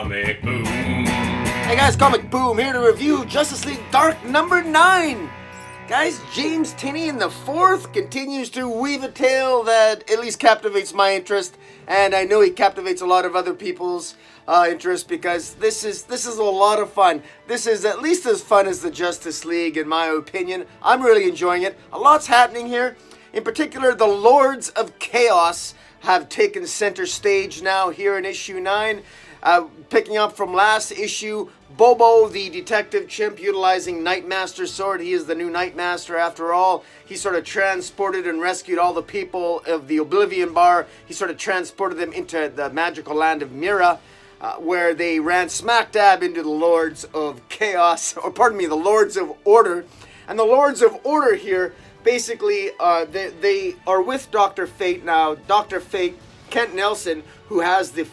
Comic Boom. Hey guys, Comic Boom here to review Justice League Dark number 9. Guys, James Tynion the Fourth continues to weave a tale that at least captivates my interest, and I know he captivates a lot of other people's interest because this is a lot of fun. This is at least as fun as the Justice League, in my opinion. I'm really enjoying it. A lot's happening here. In particular, the Lords of Chaos have taken center stage now here in issue 9. Picking up from last issue, Bobo, the detective chimp, utilizing Nightmaster's sword. He is the new Nightmaster after all. He sort of transported and rescued all the people of the Oblivion Bar. He sort of transported them into the magical land of Mira, where they ran smack dab into the Lords of Chaos, or pardon me, the Lords of Order. And the Lords of Order here, basically, they are with Dr. Fate now. Dr. Fate, Kent Nelson, who has the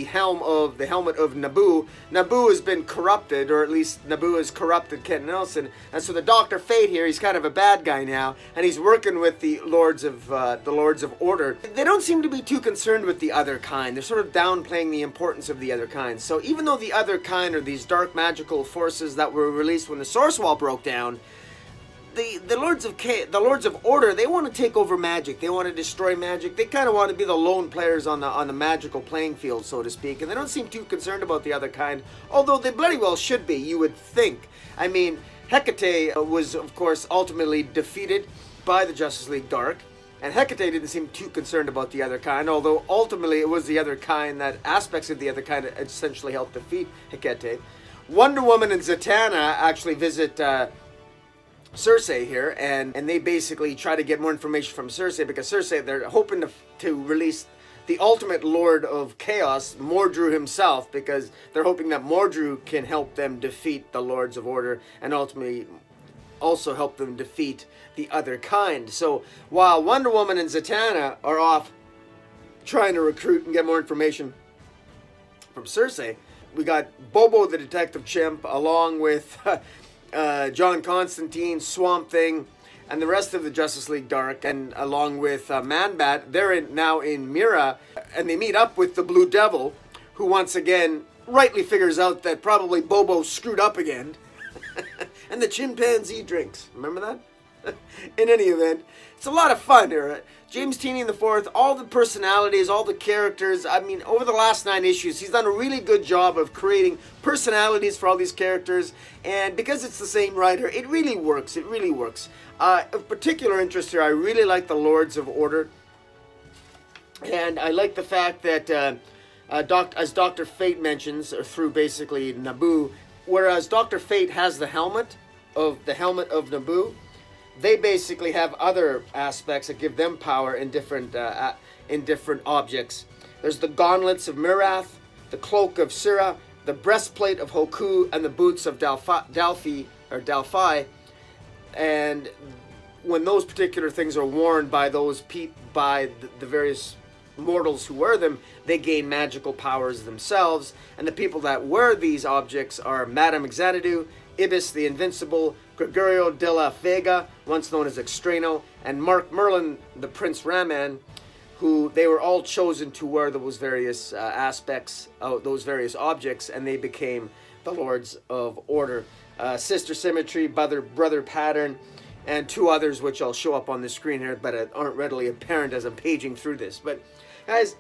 helmet of Nabu. Nabu has been corrupted, or at least Nabu has corrupted Kent Nelson, and so the Dr. Fate here, he's kind of a bad guy now, and he's working with the Lords of Order. They don't seem to be too concerned with the other kind. They're sort of downplaying the importance of the other kind. So even though the other kind are these dark magical forces that were released when the Source Wall broke down, the Lords of Order, they want to take over magic. They want to destroy magic. They kind of want to be the lone players on the magical playing field, so to speak. And they don't seem too concerned about the other kind, although they bloody well should be, you would think. I mean, Hecate was, of course, ultimately defeated by the Justice League Dark. And Hecate didn't seem too concerned about the other kind, although ultimately it was the other kind, that aspects of the other kind that essentially helped defeat Hecate. Wonder Woman and Zatanna actually visit Cersei here, and they basically try to get more information from Cersei, because Cersei, they're hoping to release the ultimate Lord of Chaos, Mordru himself, because they're hoping that Mordru can help them defeat the Lords of Order and ultimately also help them defeat the other kind. So while Wonder Woman and Zatanna are off trying to recruit and get more information from Cersei, we got Bobo the detective chimp along with John Constantine, Swamp Thing, and the rest of the Justice League Dark, and along with Man-Bat. They're now in Mira, and they meet up with the Blue Devil, who once again rightly figures out that probably Bobo screwed up again. And the chimpanzee drinks. Remember that? In any event, it's a lot of fun here. James Tynion the Fourth, all the personalities, all the characters. I mean, over the last 9 issues, he's done a really good job of creating personalities for all these characters. And because it's the same writer, it really works. It really works. Of particular interest here, I really like the Lords of Order. And I like the fact that, as Dr. Fate mentions, or through basically Nabu, whereas Dr. Fate has the helmet of Nabu, they basically have other aspects that give them power in different objects. There's the gauntlets of Mirath, the cloak of Sira, the breastplate of Hoku, and the boots of Delphi. And when those particular things are worn by the various mortals who wear them, they gain magical powers themselves. And the people that wear these objects are Madame Xanadu, Ibis the Invincible, Gregorio de la Vega, once known as Extreno, and Mark Merlin, the Prince Raman, who they were all chosen to wear those various aspects of those various objects, and they became the Lords of Order. Sister Symmetry, Brother Pattern, and 2 others which I'll show up on the screen here, but aren't readily apparent as I'm paging through this. But guys,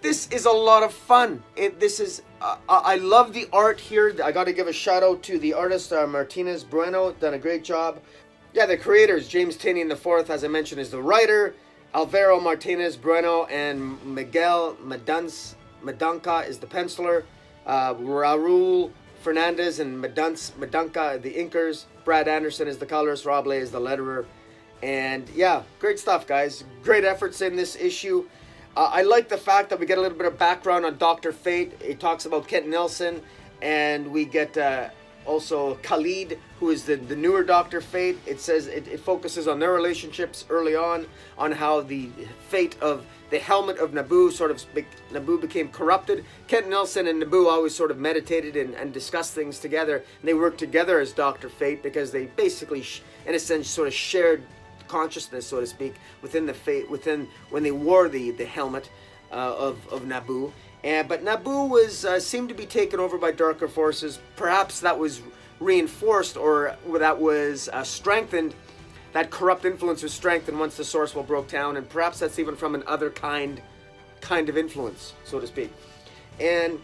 this is a lot of fun. I love the art here. I got to give a shout out to the artist Martinez Bueno, done a great job. Yeah, the creators, James Tynion the Fourth, as I mentioned, is the writer. Alvaro Martinez Bueno and Miguel Medunca is the penciler. Raul Fernandez and Medunca the inkers. Brad Anderson is the colorist. Rob Lay is the letterer. And yeah, great stuff, guys. Great efforts in this issue. I like the fact that we get a little bit of background on Dr. Fate. It talks about Kent Nelson, and we get also Khalid, who is the newer Dr. Fate. It says it focuses on their relationships early on how the fate of the helmet of Nabu Nabu became corrupted. Kent Nelson and Nabu always sort of meditated and discussed things together, and they worked together as Dr. Fate because they basically, in a sense, sort of shared consciousness, so to speak, within when they wore the helmet of Nabu. But Naboo was seemed to be taken over by darker forces. Perhaps that was reinforced, or that was strengthened. That corrupt influence was strengthened once the Sourcewell broke down, and perhaps that's even from an other kind of influence, so to speak. And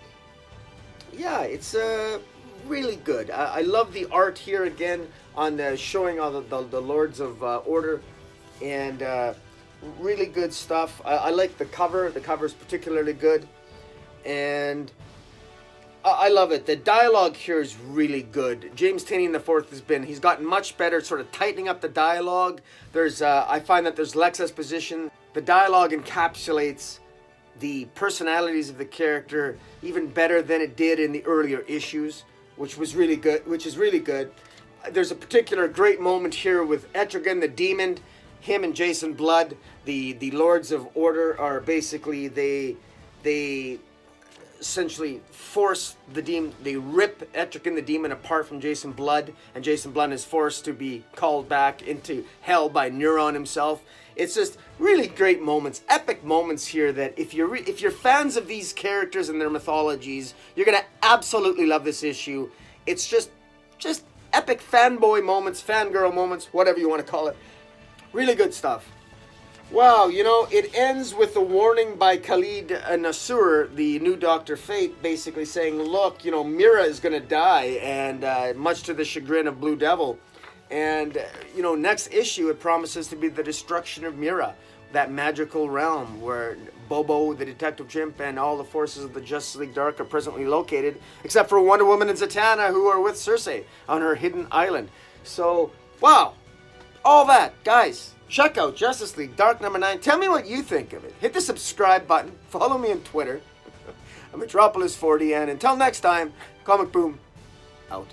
yeah, it's really good. I love the art here again on showing all the Lords of Order, and really good stuff. I like the cover. The cover is particularly good, and I love it. The dialogue here is really good. James Tynion IV he's gotten much better, sort of tightening up the dialogue. I find that there's less exposition. The dialogue encapsulates the personalities of the character even better than it did in the earlier issues, which is really good. There's a particular great moment here with Etrigan the Demon, him and Jason Blood, the Lords of Order are basically, they essentially force the demon, they rip Etrigan the Demon apart from Jason Blood, and Jason Blood is forced to be called back into hell by Neuron himself. It's just really great moments, epic moments here that if you're fans of these characters and their mythologies, you're gonna absolutely love this issue. It's just epic fanboy moments, fangirl moments, whatever you want to call it. Really good stuff. Wow, it ends with a warning by Khalid Nasur, the new Dr. Fate, basically saying, look, Mira is going to die, and much to the chagrin of Blue Devil. And, next issue, it promises to be the destruction of Mira, that magical realm where Bobo, the detective chimp, and all the forces of the Justice League Dark are presently located, except for Wonder Woman and Zatanna, who are with Cersei on her hidden island. So, wow, all that, guys. Check out Justice League Dark #9. Tell me what you think of it. Hit the subscribe button. Follow me on Twitter. I'm Metropolis40, and until next time, Comic Boom out.